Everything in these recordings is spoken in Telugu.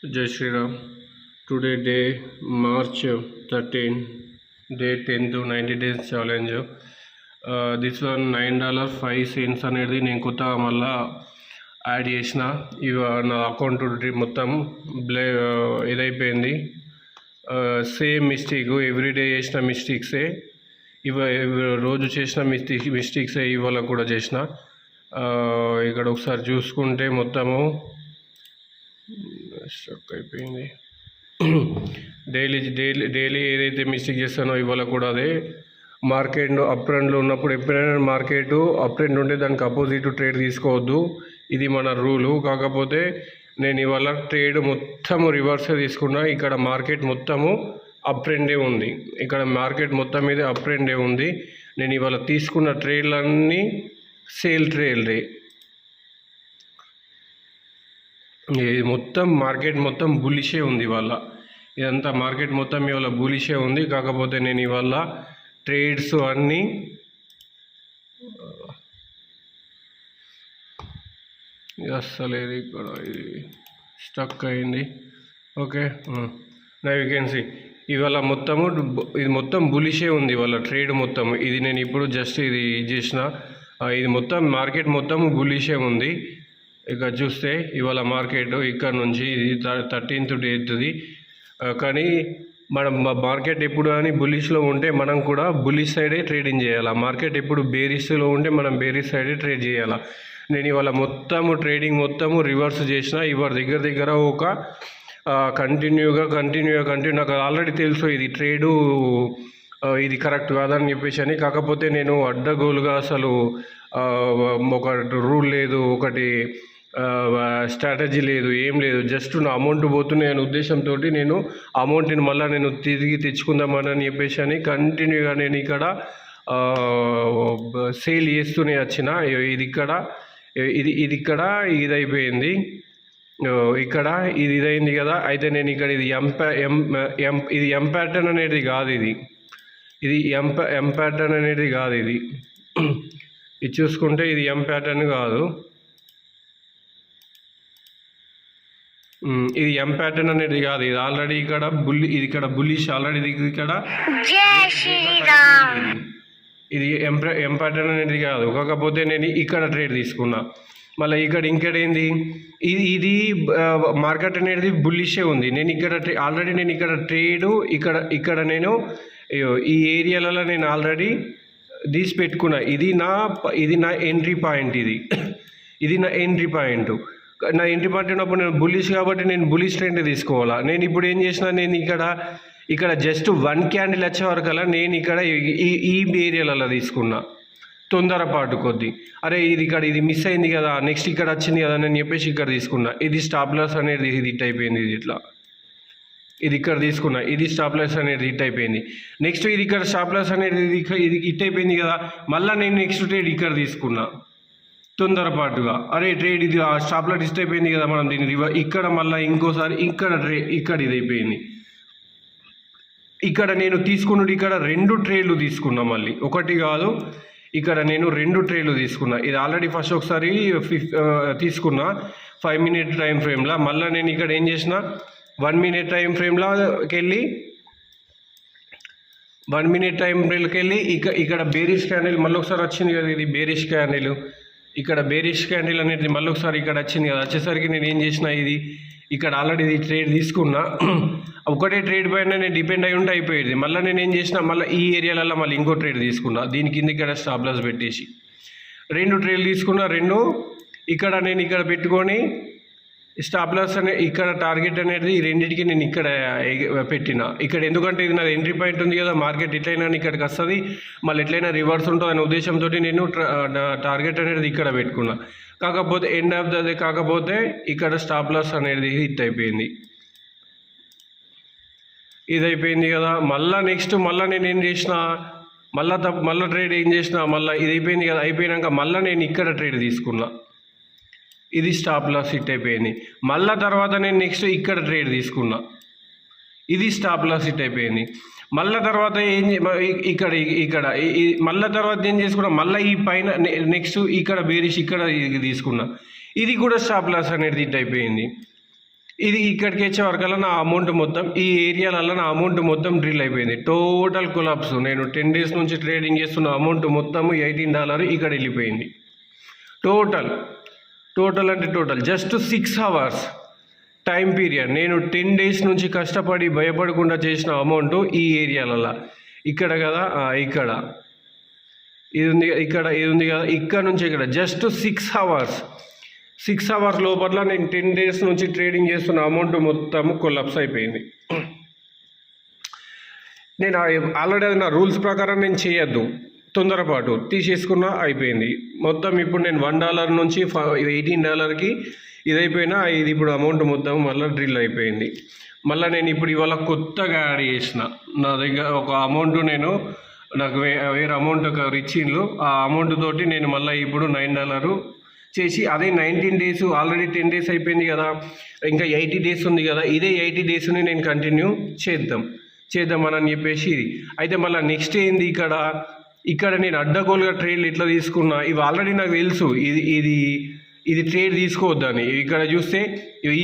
Jai Shri Ram. Today day March 13, day 10 to 90 days challenge. This one $9.05 అనేది నేను కొత్తగా మళ్ళా యాడ్ చేసిన. ఇవ నా అకౌంట్ మొత్తం ఇదైపోయింది. సేమ్ మిస్టేక్ ఎవ్రీడే చేసిన మిస్టేక్సే రోజు చేసిన మిస్టేక్సే ఇవాళ కూడా చేసిన. ఇక్కడ ఒకసారి చూసుకుంటే మొత్తము స్ట్రక్ అయిపోయింది. డైలీ ఏదైతే మిస్టేక్ చేస్తానో ఇవాళ కూడా అదే. మార్కెట్ అప్ ట్రెండ్లో ఉన్నప్పుడు ఎప్పుడైనా మార్కెట్ అప్ ట్రెండ్ ఉంటే దానికి అపోజిట్ ట్రేడ్ తీసుకోవద్దు, ఇది మన రూలు. కాకపోతే నేను ఇవాళ ట్రేడ్ మొత్తము రివర్సే తీసుకున్నా. ఇక్కడ మార్కెట్ మొత్తము అప్ ట్రెండే ఉంది, ఇక్కడ మార్కెట్ మొత్తం మీద అప్ ట్రెండే ఉంది. నేను ఇవాళ తీసుకున్న ట్రేడ్లన్నీ సేల్ ట్రేడ్లే. ఇది మొత్తం మార్కెట్ మొత్తం బులిషే ఉంది ఇవాళ. ఇదంతా మార్కెట్ మొత్తం ఇవాళ బులిషే ఉంది. కాకపోతే నేను ఇవాళ ట్రేడ్స్ అన్నీ అస్సలేదు, ఇక్కడ ఇది స్టక్ అయింది. ఓకే, నా వేకెన్సీ ఇవాళ మొత్తము ఇది మొత్తం బులిషే ఉంది ఇవాళ ట్రేడ్ మొత్తం. ఇది నేను ఇప్పుడు జస్ట్ ఇది చేసిన. ఇది మొత్తం మార్కెట్ మొత్తం బులిషే ఉంది. ఇక చూస్తే ఇవాళ మార్కెట్ ఇక్కడ నుంచి ఇది 13th డేట్ది. కానీ మనం మార్కెట్ ఎప్పుడు కానీ బులిష్లో ఉంటే మనం కూడా బులిష్ సైడే ట్రేడింగ్ చేయాలి. మార్కెట్ ఎప్పుడు బేరిష్లో ఉంటే మనం బేరిష్ సైడే ట్రేడ్ చేయాలి. నేను ఇవాళ మొత్తము ట్రేడింగ్ మొత్తము రివర్స్ చేసిన. ఇవాళ దగ్గర ఒక కంటిన్యూగా నాకు ఆల్రెడీ తెలుసు ఇది ట్రేడు ఇది కరెక్ట్ కాదని చెప్పేసి. కాకపోతే నేను అడ్డగోలుగా అసలు ఒక రూల్ లేదు, ఒకటి స్ట్రాటజీ లేదు, ఏం లేదు. జస్ట్ నా అమౌంట్ పోతున్నాయి అనే ఉద్దేశంతో నేను అమౌంట్ని మళ్ళీ నేను తిరిగి తెచ్చుకుందామని చెప్పేసి కంటిన్యూగా నేను ఇక్కడ సేల్ చేస్తూనే వచ్చిన. ఇది ఇక్కడ ఇదైపోయింది, ఇక్కడ ఇది ఇదైంది కదా. అయితే నేను ఇక్కడ ఇది ఇది ఎం ప్యాటర్న్ అనేది కాదు, ఇది ఎం ప్యాటర్న్ అనేది కాదు. ఇది చూసుకుంటే ఇది ఎం ప్యాటర్న్ కాదు, ఇది ఎం ప్యాటర్న్ అనేది కాదు. ఇది ఆల్రెడీ ఇక్కడ ఇది ఇక్కడ బుల్లిష్ ఆల్రెడీ ఇక్కడ ఇది ఎం ప్యాటర్న్ అనేది కాదు. కాకపోతే నేను ఇక్కడ ట్రేడ్ తీసుకున్నా. మళ్ళీ ఇక్కడ ఏంది ఇది మార్కెట్ అనేది బుల్లిషే ఉంది. నేను ఇక్కడ ఆల్రెడీ నేను ఇక్కడ ట్రేడు ఇక్కడ నేను ఈ ఏరియాలలో నేను ఆల్రెడీ తీసి పెట్టుకున్నా. ఇది నా ఎంట్రీ పాయింట్. ఇది నా ఎంట్రీ పాయింట్. నా ఎంట్రీ పాయింట్ ఉన్నప్పుడు నేను బుల్లిష్ కాబట్టి నేను బుల్లిష్ ట్రెండ్ తీసుకోవాలా. నేను ఇప్పుడు ఏం చేసిన, నేను ఇక్కడ జస్ట్ 1 క్యాండిల్ వచ్చే వరకల్లా నేను ఇక్కడ ఈ ఏరియాలలో తీసుకున్నా తొందరపాటు కొద్ది. అరే ఇది మిస్ అయింది కదా, నెక్స్ట్ ఇక్కడ వచ్చింది కదా అని చెప్పేసి ఇక్కడ తీసుకున్నా. ఇది స్టాప్ లాస్ అనేది ఇది హిట్ అయిపోయింది. ఇది ఇక్కడ తీసుకున్నా, ఇది స్టాప్ లాస్ అనేది హిట్ అయిపోయింది. నెక్స్ట్ ఇది ఇక్కడ స్టాప్ లాస్ అనేది ఇది హిట్ అయిపోయింది కదా. మళ్ళీ నేను నెక్స్ట్ ట్రేడ్ ఇక్కడ తీసుకున్నా తొందరపాటుగా. అరే ట్రేడ్ ఇది స్టాప్ లాస్ హిట్ అయిపోయింది కదా, మనం దీన్ని ఇక్కడ మళ్ళీ ఇంకోసారి ఇక్కడ ఇది అయిపోయింది. ఇక్కడ నేను తీసుకున్నది ఇక్కడ 2 ట్రేడ్లు తీసుకున్నా, మళ్ళీ ఒకటి కాదు, ఇక్కడ నేను 2 ట్రేడ్లు తీసుకున్నా. ఇది ఆల్రెడీ ఫస్ట్ ఒకసారి తీసుకున్నా 5 minute టైం ఫ్రేమ్లో. మళ్ళీ నేను ఇక్కడ ఏం చేసిన 1 minute టైం ఫ్రేమ్లోకి వెళ్ళి ఇక్కడ బేరిష్ క్యాండిల్ మళ్ళీ ఒకసారి వచ్చింది కదా. ఇది బేరిష్ క్యాండిల్, ఇక్కడ బేరిష్ క్యాండిల్ అనేది మళ్ళీ ఒకసారి ఇక్కడ వచ్చింది కదా. వచ్చేసరికి నేను ఏం చేసిన, ఇక్కడ ఆల్రెడీ ఇది ట్రేడ్ తీసుకున్నా. ఒకటే ట్రేడ్ పైన నేను డిపెండ్ అయి ఉంటే అయిపోయేది. మళ్ళీ నేను ఏం చేసిన, మళ్ళీ ఈ ఏరియాలలో మళ్ళీ ఇంకో ట్రేడ్ తీసుకున్నా. దీని కింద ఇక్కడ స్టాప్ లాస్ పెట్టేసి 2 ట్రేడ్లు తీసుకున్నా. 2 ఇక్కడ నేను ఇక్కడ పెట్టుకొని స్టాప్ లాస్ ఇక్కడ టార్గెట్ అనేది ఈ రెండింటికి నేను ఇక్కడ పెట్టిన. ఇక్కడ ఎందుకంటే ఇది నా ఎంట్రీ పాయింట్ ఉంది కదా, మార్కెట్ ఎట్లయినా ఇక్కడికి వస్తుంది, మళ్ళీ ఎట్లయినా రివర్స్ ఉంటుంది అనే ఉద్దేశంతో నేను టార్గెట్ అనేది ఇక్కడ పెట్టుకున్నా. కాకపోతే ఎండ్ ఆఫ్ ద డే ఇక్కడ స్టాప్ లాస్ అనేది హిట్ అయిపోయింది. ఇది అయిపోయింది కదా. మళ్ళీ నెక్స్ట్ నేను ఏం చేసిన, మళ్ళీ ట్రేడ్ ఏం చేసిన, మళ్ళీ ఇది అయిపోయింది కదా. అయిపోయినాక మళ్ళీ నేను ఇక్కడ ట్రేడ్ తీసుకున్నా. ఇది స్టాప్ లాస్ హిట్ అయిపోయింది. మళ్ళీ తర్వాత నేను నెక్స్ట్ ఇక్కడ ట్రేడ్ తీసుకున్నా. ఇది స్టాప్ లాస్ హిట్ అయిపోయింది. మళ్ళీ తర్వాత మళ్ళీ తర్వాత ఏం చేసుకున్నా, మళ్ళీ ఈ పైన నెక్స్ట్ ఇక్కడ బేరిష్ ఇక్కడ తీసుకున్నా. ఇది కూడా స్టాప్ లాస్ అనేది హిట్ అయిపోయింది. ఇది ఇక్కడికి వచ్చే వరకల్లా నా అమౌంట్ మొత్తం ఈ ఏరియాలలో నా అమౌంట్ మొత్తం డ్రిల్ అయిపోయింది. Total collapse. నేను 10 days నుంచి ట్రేడింగ్ చేస్తున్న అమౌంట్ మొత్తం $18 ఇక్కడ వెళ్ళిపోయింది. టోటల్ అంటే total just 6 hours time period. నేను 10 days నుంచి కష్టపడి భయపడకుండా చేసిన అమౌంట్ ఈ ఏరియాలలో ఇక్కడ కదా, ఇక్కడ ఇది ఉంది కదా, ఇక్కడ నుంచి ఇక్కడ జస్ట్ 6 hours లోపల నేను 10 days నుంచి ట్రేడింగ్ చేస్తున్న అమౌంట్ మొత్తం కొలాప్స్ అయిపోయింది. నేను ఆల్రెడీ అది నా రూల్స్ ప్రకారం నేను చేయొద్దు, తొందరపాటు తీసేసుకున్నా అయిపోయింది మొత్తం. ఇప్పుడు నేను $1 నుంచి $18కి ఇది అయిపోయినా, ఇది ఇప్పుడు అమౌంట్ మొత్తం మళ్ళీ డ్రిల్ అయిపోయింది. మళ్ళీ నేను ఇప్పుడు ఇవాళ కొత్తగా యాడ్ చేసిన నా దగ్గర ఒక అమౌంట్, నాకు వేరే అమౌంట్ ఒక ఇచ్చిండ్రు. ఆ అమౌంట్ తోటి నేను మళ్ళీ ఇప్పుడు $9 చేసి అదే 19 days ఆల్రెడీ 10 days అయిపోయింది కదా, ఇంకా 80 days ఉంది కదా, ఇదే 80 daysని నేను కంటిన్యూ చేద్దామని చెప్పేసి ఇది. అయితే మళ్ళీ నెక్స్ట్ ఏంది, ఇక్కడ నేను అడ్డగోలుగా ట్రేడ్లు ఎట్లా తీసుకున్నా ఇవి ఆల్రెడీ నాకు తెలుసు. ఇది ట్రేడ్ తీసుకోవద్దని. ఇక్కడ చూస్తే ఈ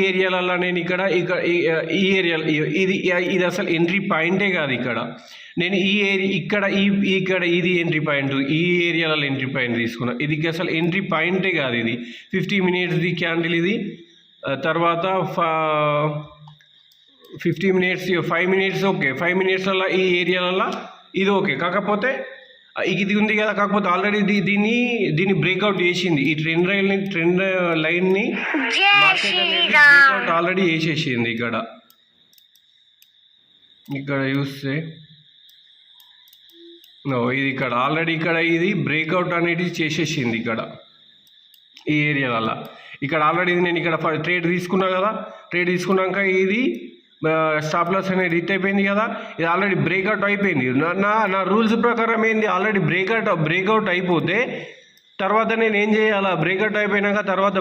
ఏరియాలల్లో నేను ఇక్కడ ఈ ఏరియా ఇది అసలు ఎంట్రీ పాయింటే కాదు. ఇక్కడ నేను ఇక్కడ ఇది ఎంట్రీ పాయింట్, ఈ ఏరియాలలో ఎంట్రీ పాయింట్ తీసుకున్నా. ఇది అసలు ఎంట్రీ పాయింటే కాదు. ఇది 50 minutesది క్యాండిల్ ఇది. తర్వాత 50 minutes 5 minutes ఓకే, 5 minutesలలో ఈ ఏరియాలలో ఇది ఓకే. కాకపోతే ఇది ఉంది కదా, కాకపోతే ఆల్రెడీ దీన్ని బ్రేక్అవుట్ చేసింది. ఈ ట్రెండ్ లైన్ని మార్కెట్ అనేది బ్రేక్అవుట్ ఆల్రెడీ చేసేసింది. ఇక్కడ చూస్తే ఇది ఇక్కడ ఆల్రెడీ ఇది బ్రేక్అవుట్ అనేది చేసేసింది. ఈ ఏరియాలలో ఇక్కడ ఆల్రెడీ నేను ఇక్కడ ట్రేడ్ తీసుకున్నా కదా, ట్రేడ్ తీసుకున్నాక ఇది స్టాప్ లాస్ అనేది హిట్ అయిపోయింది కదా, ఇది ఆల్రెడీ బ్రేక్అవుట్ అయిపోయింది. నా రూల్స్ ప్రకారం ఏంది, ఆల్రెడీ బ్రేక్అవుట్ అయిపోతే తర్వాత నేను ఏం చేయాలా, బ్రేక్అవుట్ అయిపోయినాక తర్వాత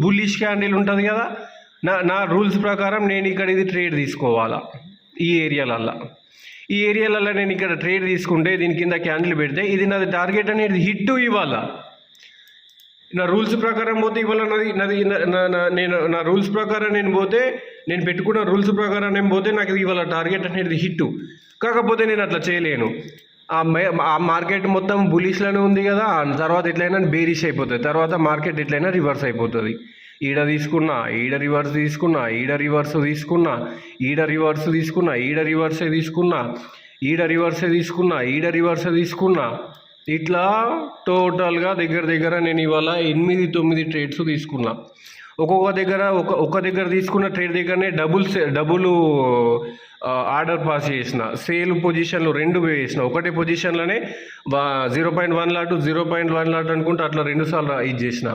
బుల్లిష్ క్యాండిల్ ఉంటుంది కదా, నా రూల్స్ ప్రకారం నేను ఇక్కడ ఇది ట్రేడ్ తీసుకోవాలా. ఈ ఏరియాలలో నేను ఇక్కడ ట్రేడ్ తీసుకుంటే దీని కింద క్యాండిల్ పెడితే ఇది నాది టార్గెట్ అనేది హిట్ ఇవ్వాలా. నా రూల్స్ ప్రకారం పోతే ఇవాళ నా రూల్స్ ప్రకారం నేను పెట్టుకున్న రూల్స్ ప్రకారం నేను పోతే నాకు ఇవాళ టార్గెట్ అనేది హిట్. కాకపోతే నేను అట్లా చేయలేను. ఆ మార్కెట్ మొత్తం బులిష్లోనే ఉంది కదా, తర్వాత ఎట్లయినా బేరిష్ అయిపోతుంది, తర్వాత మార్కెట్ ఎట్లయినా రివర్స్ అయిపోతుంది. ఈడ తీసుకున్నా, ఈడ రివర్స్ తీసుకున్నా, ఈడ రివర్స్ తీసుకున్నా, ఈడ రివర్స్ తీసుకున్నా, ఈడ రివర్సే తీసుకున్నా, ఈడ రివర్సే తీసుకున్నా, ఈడ రివర్సే తీసుకున్నా. ఇట్లా టోటల్గా దగ్గర నేను ఇవాళ 8-9 ట్రేడ్స్ తీసుకున్నా. ఒక్క దగ్గర తీసుకున్న ట్రేడ్ దగ్గరనే డబుల్ ఆర్డర్ పాస్ చేసిన. సేల్ పొజిషన్లు 2 వేసిన. ఒకటే పొజిషన్లోనే 0.1 lot 0.1 lot అనుకుంటే అట్లా 2 సార్లు ఇది చేసిన.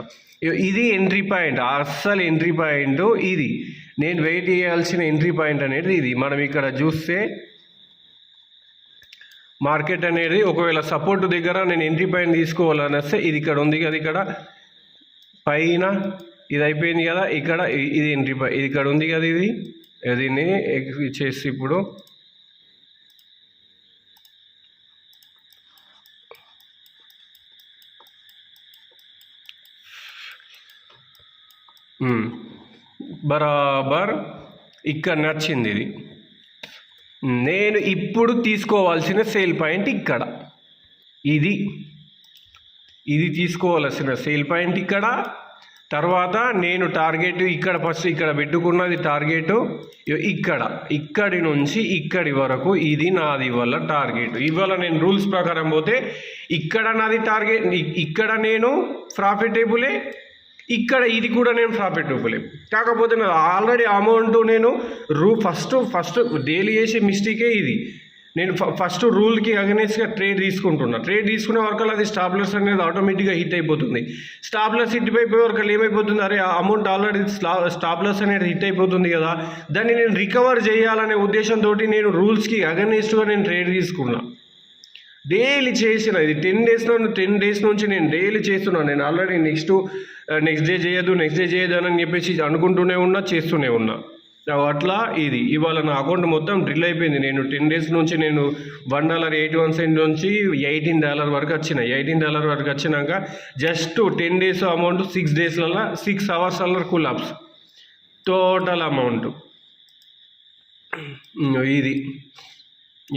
ఇది ఎంట్రీ పాయింట్, అస్సలు ఎంట్రీ పాయింట్ ఇది. నేను వెయిట్ చేయాల్సిన ఎంట్రీ పాయింట్ అనేది ఇది. మనం ఇక్కడ చూస్తే మార్కెట్ అనేది ఒకవేళ సపోర్ట్ దగ్గర నేను ఎంట్రీ పాయింట్ తీసుకోవాలని వస్తే ఇది ఇక్కడ ఉంది కదా, ఇక్కడ పైన ఇది అయిపోయింది కదా, ఇక్కడ ఇది ఎంట్రీ పాయింట్, ఇది ఇక్కడ ఉంది కదా, దీన్ని చేసి ఇప్పుడు బరాబర్ ఇక్కడ నచ్చింది. నేను ఇప్పుడు తీసుకోవాల్సిన సేల్ పాయింట్ ఇక్కడ, ఇది తీసుకోవాల్సిన సేల్ పాయింట్ ఇక్కడ. తర్వాత నేను టార్గెట్ ఇక్కడ ఫస్ట్ ఇక్కడ పెట్టుకున్నది టార్గెట్ ఇక్కడి నుంచి ఇక్కడి వరకు ఇది నాది ఇవాళ టార్గెట్. ఇవాళ నేను రూల్స్ ప్రకారం పోతే ఇక్కడ నాది టార్గెట్, ఇక్కడ నేను ప్రాఫిటబులే, ఇక్కడ ఇది కూడా నేను ప్రాఫిటబులే. కాకపోతే నా ఆల్రెడీ అమౌంట్ నేను ఫస్ట్ డైలీ చేసే మిస్టేకే ఇది. నేను ఫస్ట్ రూల్కి అగెన్స్ట్గా ట్రేడ్ తీసుకుంటున్నా. ట్రేడ్ తీసుకునే వరకు అది స్టాప్ లాస్ అనేది ఆటోమేటిక్గా హిట్ అయిపోతుంది. స్టాప్ లాస్ హిట్ అయిపోయే వరకు ఏమైపోతుంది, అరే ఆ అమౌంట్ ఆల్రెడీ స్టాప్ లాస్ అనేది హిట్ అయిపోతుంది కదా, దాన్ని నేను రికవర్ చేయాలనే ఉద్దేశంతో నేను రూల్స్కి అగెన్స్ట్గా నేను ట్రేడ్ తీసుకున్నా. డైలీ చేసిన ఇది 10 days నుంచి నేను డైలీ చేస్తున్నాను. నేను ఆల్రెడీ నెక్స్ట్ డే చేయొద్దు అని చెప్పేసి అనుకుంటూనే ఉన్నా, చేస్తూనే ఉన్నా. అట్లా ఇది ఇవాళ నా అకౌంట్ మొత్తం డ్రిల్ అయిపోయింది. నేను 10 డేస్ నుంచి నేను $1.81 నుంచి $18 వరకు వచ్చిన. $18 వరకు వచ్చినాక జస్ట్ 10 డేస్ అమౌంట్ 6 డేస్లలో 6 అవర్స్లలో కులాప్స్ టోటల్ అమౌంట్. ఇది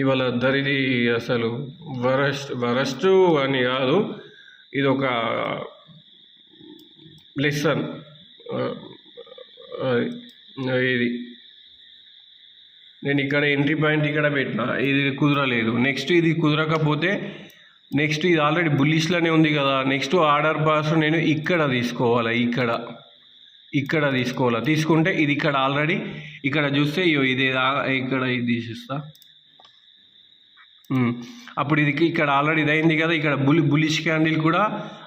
ఇవాళ దరిది అసలు వరస్ట్ అని కాదు, ఇది ఒక లెసన్. ఇది నేను ఇక్కడ ఎంట్రీ పాయింట్ ఇక్కడ పెట్టిన, ఇది కుదరలేదు. నెక్స్ట్ ఇది కుదరకపోతే నెక్స్ట్ ఇది ఆల్రెడీ బుల్లిష్లోనే ఉంది కదా, నెక్స్ట్ ఆర్డర్ పాస్ నేను ఇక్కడ తీసుకోవాలి, ఇక్కడ తీసుకోవాలి. తీసుకుంటే ఇది ఇక్కడ ఆల్రెడీ ఇక్కడ చూస్తే ఇది ఇక్కడ ఇది తీసిస్తా. అప్పుడు ఇది ఇక్కడ ఆల్రెడీ ఇది అయింది కదా, ఇక్కడ బులిష్ క్యాండిల్ కూడా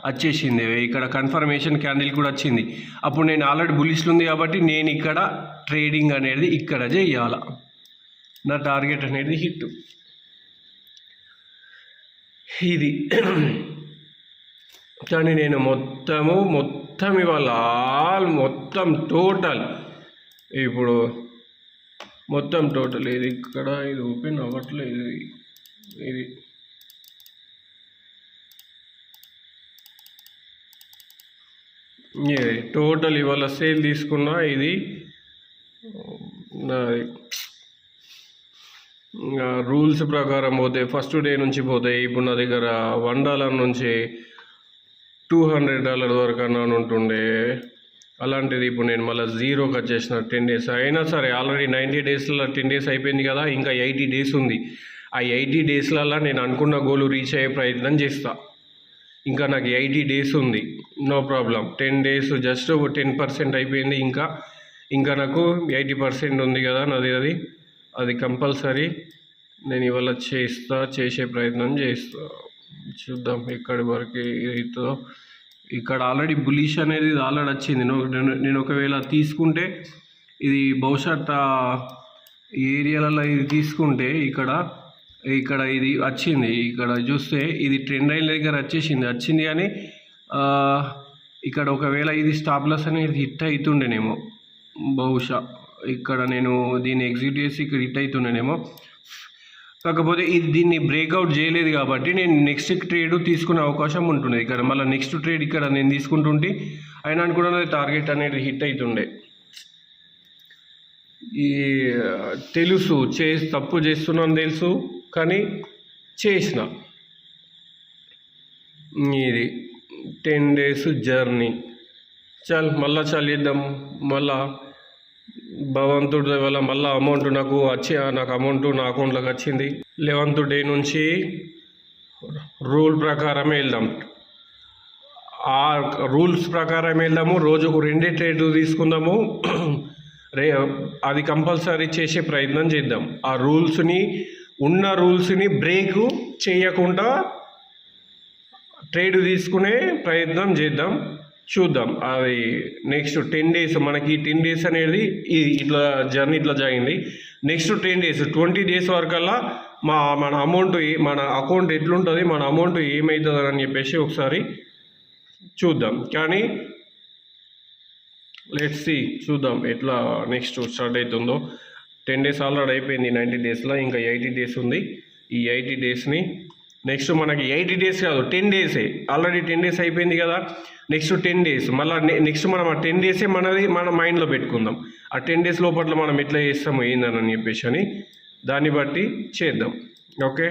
వచ్చేసింది, ఇక్కడ కన్ఫర్మేషన్ క్యాండిల్ కూడా వచ్చింది. అప్పుడు నేను ఆల్రెడీ బులిష్లో ఉంది కాబట్టి నేను ఇక్కడ ట్రేడింగ్ అనేది ఇక్కడ చేయాల, నా టార్గెట్ అనేది హిట్. ఇది కానీ నేను మొత్తం ఇవాళ మొత్తం టోటల్ ఇప్పుడు మొత్తం టోటల్ ఇది ఇక్కడ ఇది ఓపెన్ అవ్వట్లేదు. ఇది టోటల్ ఇవాళ సేల్ తీసుకున్నా. ఇది రూల్స్ ప్రకారం పోతే ఫస్ట్ డే నుంచి పోతాయి. ఇప్పుడు నా దగ్గర $1 నుంచి $200 వరకు అన్నాను ఉంటుండే. అలాంటిది ఇప్పుడు నేను మళ్ళీ జీరోకి వచ్చేసిన 10 డేస్ అయినా సరే. ఆల్రెడీ 90 డేస్లో 10 డేస్ అయిపోయింది కదా, ఇంకా 80 డేస్ ఉంది. ఆ 80 డేస్లలో నేను అనుకున్న గోల్ రీచ్ అయ్యే ప్రయత్నం చేస్తా. ఇంకా నాకు 80 డేస్ ఉంది, నో ప్రాబ్లం. 10 డేస్ జస్ట్ 10% అయిపోయింది, ఇంకా నాకు 80% ఉంది కదా నాది. అది కంపల్సరీ నేను ఇవాళ చేసే ప్రయత్నం చేస్తా. చూద్దాం ఎక్కడి వరకు అవుతుందో. ఇక్కడ ఆల్రెడీ బులిష్ అనేది ఆల్రెడీ వచ్చింది. నేను ఒకవేళ తీసుకుంటే ఇది బహుశా ఏరియాలలో ఇది తీసుకుంటే ఇక్కడ ఇది వచ్చింది. ఇక్కడ చూస్తే ఇది ట్రెండ్ లైన్ దగ్గర వచ్చింది కానీ ఇక్కడ ఒకవేళ ఇది స్టాప్ లాస్ అనేది హిట్ అవుతుండేనేమో బహుశా. ఇక్కడ నేను దీన్ని ఎగ్జిక్యూట్ చేసి ఇక్కడ హిట్ అవుతుండేనేమో. కాకపోతే దీన్ని బ్రేక్అవుట్ చేయలేదు కాబట్టి నేను నెక్స్ట్ ట్రేడ్ తీసుకునే అవకాశం ఉంటుంది. ఇక్కడ మళ్ళీ నెక్స్ట్ ట్రేడ్ ఇక్కడ నేను తీసుకుంటుంటే అయినా కూడా టార్గెట్ అనేది హిట్ అవుతుండే. ఈ తెలుసు తప్పు చేస్తున్నాను తెలుసు, కానీ చేసిన. ఇది 10 డేస్ జర్నీ మళ్ళా చేద్దాం. మళ్ళా భగవంతుడి వల్ల మళ్ళీ అమౌంట్ నాకు అమౌంట్ నా అకౌంట్లోకి వచ్చింది. 11th డే నుంచి రూల్ ప్రకారమే వెళ్దాం. ఆ రూల్స్ ప్రకారం వెళ్దాము. రోజుకు 2 ట్రేడ్లు తీసుకుందాము. అది కంపల్సరీ చేసే ప్రయత్నం చేద్దాం. ఆ ఉన్న రూల్స్ని బ్రేక్ చేయకుండా ట్రేడ్ తీసుకునే ప్రయత్నం చేద్దాం. చూద్దాం. అది నెక్స్ట్ 10 డేస్ మనకి 10 డేస్ అనేది ఇట్లా జర్నీ ఇట్లా జరిగింది. నెక్స్ట్ 10 డేస్ 20 డేస్ వరకల్లా మన అకౌంట్ ఎట్లుంటుంది, మన అమౌంట్ ఏమవుతుంది అని చెప్పేసి ఒకసారి చూద్దాం. కానీ లెట్స్ సీ, చూద్దాం ఎట్లా నెక్స్ట్ స్టార్ట్ అవుతుందో. 10 డేస్ ఆల్రెడీ అయిపోయింది. 90 డేస్లో ఇంకా 80 డేస్ ఉంది. ఈ 80 డేస్ని నెక్స్ట్ మనకి 80 డేస్ కాదు 10 డేసే. ఆల్రెడీ 10 డేస్ అయిపోయింది కదా, నెక్స్ట్ 10 డేస్ మళ్ళీ నెక్స్ట్ మనం ఆ 10 డేసే మన మైండ్లో పెట్టుకుందాం. ఆ 10 డేస్ లోపల మనం ఎట్లా చేస్తాము ఏందని చెప్పేసి అని దాన్ని బట్టి చేద్దాం. ఓకే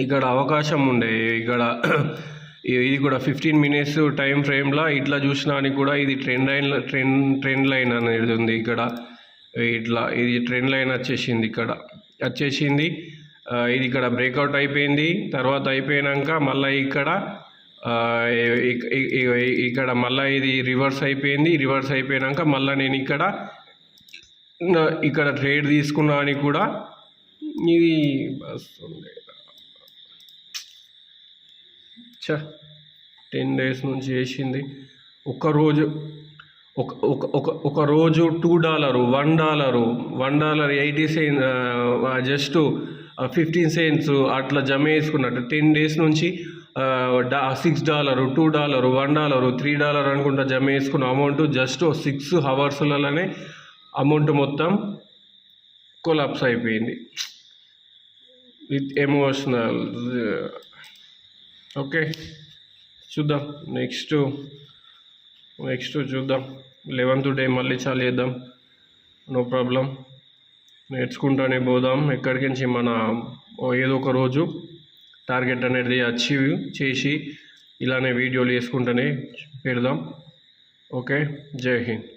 ఇక్కడ అవకాశం ఉండే. ఇక్కడ ఇది కూడా 15 మినిట్స్ టైం ఫ్రేమ్లో ఇట్లా చూసినా అని కూడా ఇది ట్రెండ్ లైన్ అనేది ఉంది. ఇక్కడ ఇది ట్రెండ్ లైన్ వచ్చేసింది. ఇది ఇక్కడ బ్రేక్అవుట్ అయిపోయింది. తర్వాత అయిపోయాక మళ్ళీ ఇక్కడ మళ్ళీ ఇది రివర్స్ అయిపోయింది. రివర్స్ అయిపోయాక మళ్ళీ నేను ఇక్కడ ట్రేడ్ తీసుకున్నా అని కూడా ఇది వస్తుంది. 10 డేస్ నుంచి చేసింది. ఒక రోజు $2, $1, 80 cents, జస్ట్ 15 cents అట్లా జమ చేసుకున్నట్టు 10 డేస్ నుంచి $6, $2, $1, $3 అనుకుంటా జమ వేసుకున్న అమౌంట్ జస్ట్ 6 అవర్స్లలోనే అమౌంట్ మొత్తం కొలాప్స్ అయిపోయింది విత్ ఎమోషనల్. ఓకే, చూద్దాం నెక్స్ట్ చూద్దాం. 11th డే మళ్ళీ చాలు చేద్దాం, నో ప్రాబ్లం. నేర్చుకుంటానే పోదాం. ఎక్కడికి నుంచి మన ఏదో ఒక రోజు టార్గెట్ అనేది అచీవ్ చేసి ఇలానే వీడియోలు వేసుకుంటూనే పెడదాం. ఓకే, జై హింద్.